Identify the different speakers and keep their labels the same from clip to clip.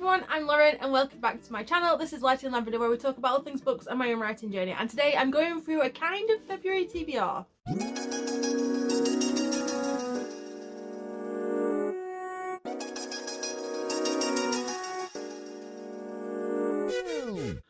Speaker 1: everyone, I'm Lauren and welcome back to my channel. This is Lighting Lavender, where we talk about all things books and my own writing journey, and today I'm going through a kind of February TBR.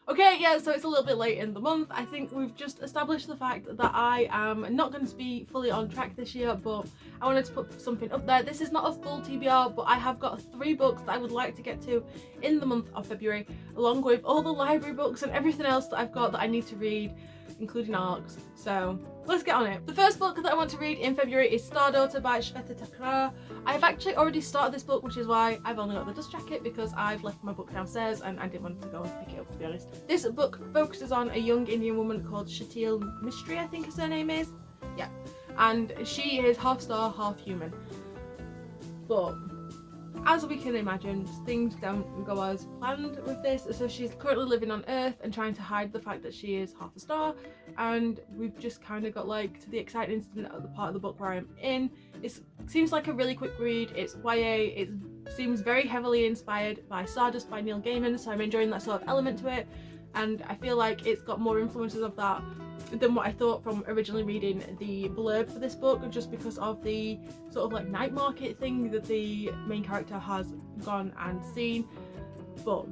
Speaker 1: Okay, yeah, so it's a little bit late in the month. I think we've just established the fact that I am not going to be fully on track this year, but I wanted to put something up there. This is not a full TBR, but I have got 3 books that I would like to get to in the month of February, along with all the library books and everything else that I've got that I need to read, including ARCs. So let's get on it. The first book that I want to read in February is Star Daughter by Shweta Takrar. I have actually already started this book, which is why I've only got the dust jacket, because I've left my book downstairs and I didn't want to go and pick it up, to be honest. This book focuses on a young Indian woman called Shatil Mystery, I think her name is. Yeah. And she is half star, half human. But as we can imagine, things don't go as planned with this. So she's currently living on Earth and trying to hide the fact that she is half a star, and we've just kind of got like to the exciting incident at the part of the book where I'm in. It seems like a really quick read. It's YA. It seems very heavily inspired by Stardust by Neil Gaiman, so I'm enjoying that sort of element to it, and I feel like it's got more influences of that than what I thought from originally reading the blurb for this book, just because of the sort of like night market thing that the main character has gone and seen. But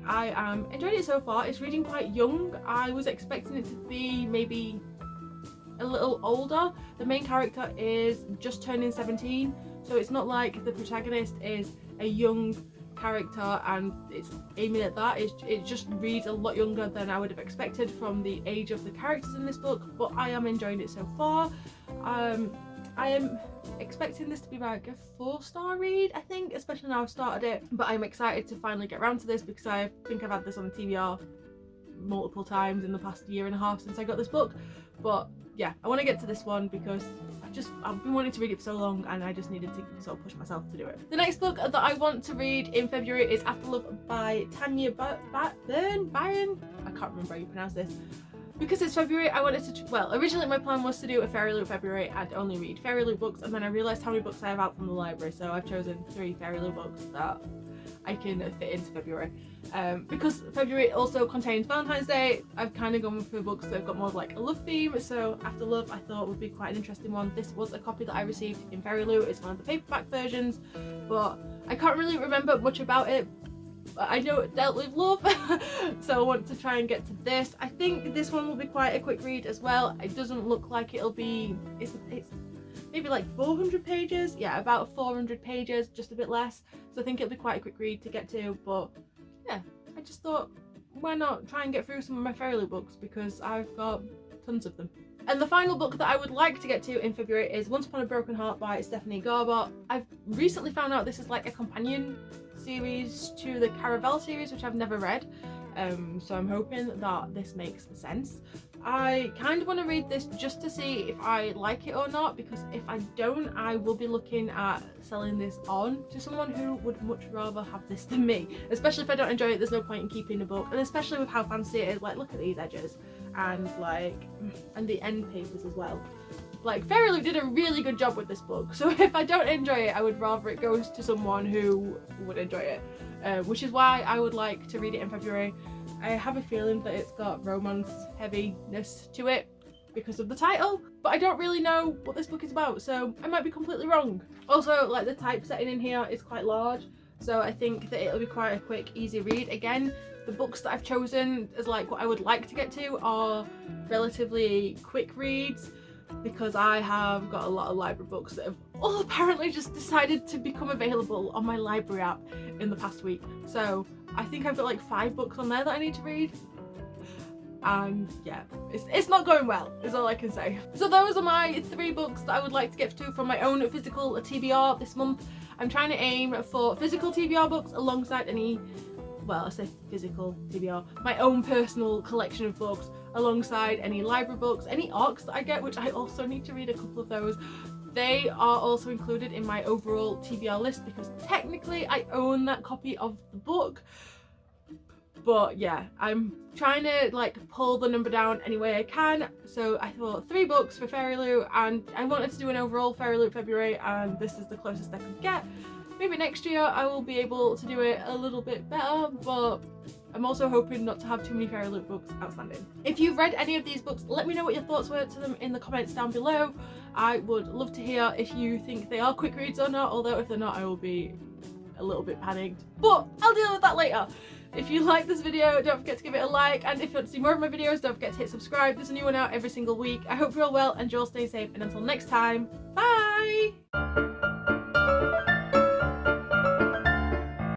Speaker 1: I am enjoying it so far. It's reading quite young. I was expecting it to be maybe a little older. The main character is just turning 17, so it's not like the protagonist is a young character and it's aiming at that. It just reads a lot younger than I would have expected from the age of the characters in this book, but I am enjoying it so far. I am expecting this to be like a 4-star read, I think, especially now I've started it, but I'm excited to finally get around to this because I think I've had this on TBR multiple times in the past year and a half since I got this book. But yeah, I want to get to this one because I've been wanting to read it for so long and I just needed to sort of push myself to do it. The next book that I want to read in February is After Love by Tanya Byron. I can't remember how you pronounce this. Because it's February, I wanted to, well, originally my plan was to do a FairyLoot February and only read FairyLoot books, and then I realised how many books I have out from the library, so I've chosen 3 FairyLoot books that I can fit into February. Because February also contains Valentine's Day, I've kind of gone for books that have got more of like a love theme, so After Love I thought would be quite an interesting one. This was a copy that I received in FairyLoot. It's one of the paperback versions, but I can't really remember much about it. I know it dealt with love, so I want to try and get to this. I think this one will be quite a quick read as well. It doesn't look like it'll be, it's maybe like 400 pages, yeah, about 400 pages, just a bit less, so I think it'll be quite a quick read to get to. But yeah, I just thought, why not try and get through some of my FairyLoot books, because I've got tons of them. And the final book that I would like to get to in February is Once Upon a Broken Heart by Stephanie Garber. I've recently found out this is like a companion series to the Caravel series, which I've never read, so I'm hoping that this makes sense. I kind of want to read this just to see if I like it or not, because if I don't, I will be looking at selling this on to someone who would much rather have this than me. Especially if I don't enjoy it, there's no point in keeping the book, and especially with how fancy it is. Like, look at these edges and the end papers as well. Like, FairyLoot did a really good job with this book, so if I don't enjoy it, I would rather it goes to someone who would enjoy it, which is why I would like to read it in February. I have a feeling that it's got romance heaviness to it because of the title, but I don't really know what this book is about, so I might be completely wrong. Also, like, the typesetting in here is quite large, so I think that it'll be quite a quick, easy read. Again, the books that I've chosen as like what I would like to get to are relatively quick reads, because I have got a lot of library books that have all apparently just decided to become available on my library app in the past week. So I think I've got like 5 books on there that I need to read, and yeah, it's not going well, is all I can say. So those are my 3 books that I would like to get to from my own physical TBR this month. I'm trying to aim for physical TBR books alongside any, well, I say physical TBR, my own personal collection of books, alongside any library books, any ARCs that I get, which I also need to read a couple of those. They are also included in my overall TBR list, because technically I own that copy of the book. But yeah, I'm trying to like pull the number down any way I can. So I thought 3 books for FairyLoot, and I wanted to do an overall FairyLoot February, and this is the closest I could get. Maybe next year I will be able to do it a little bit better, but I'm also hoping not to have too many FairyLoot books outstanding. If you've read any of these books, let me know what your thoughts were to them in the comments down below. I would love to hear if you think they are quick reads or not, although if they're not, I will be a little bit panicked. But I'll deal with that later. If you like this video, don't forget to give it a like, and if you want to see more of my videos, don't forget to hit subscribe. There's a new one out every single week. I hope you're all well and you're all stay safe, and until next time, bye!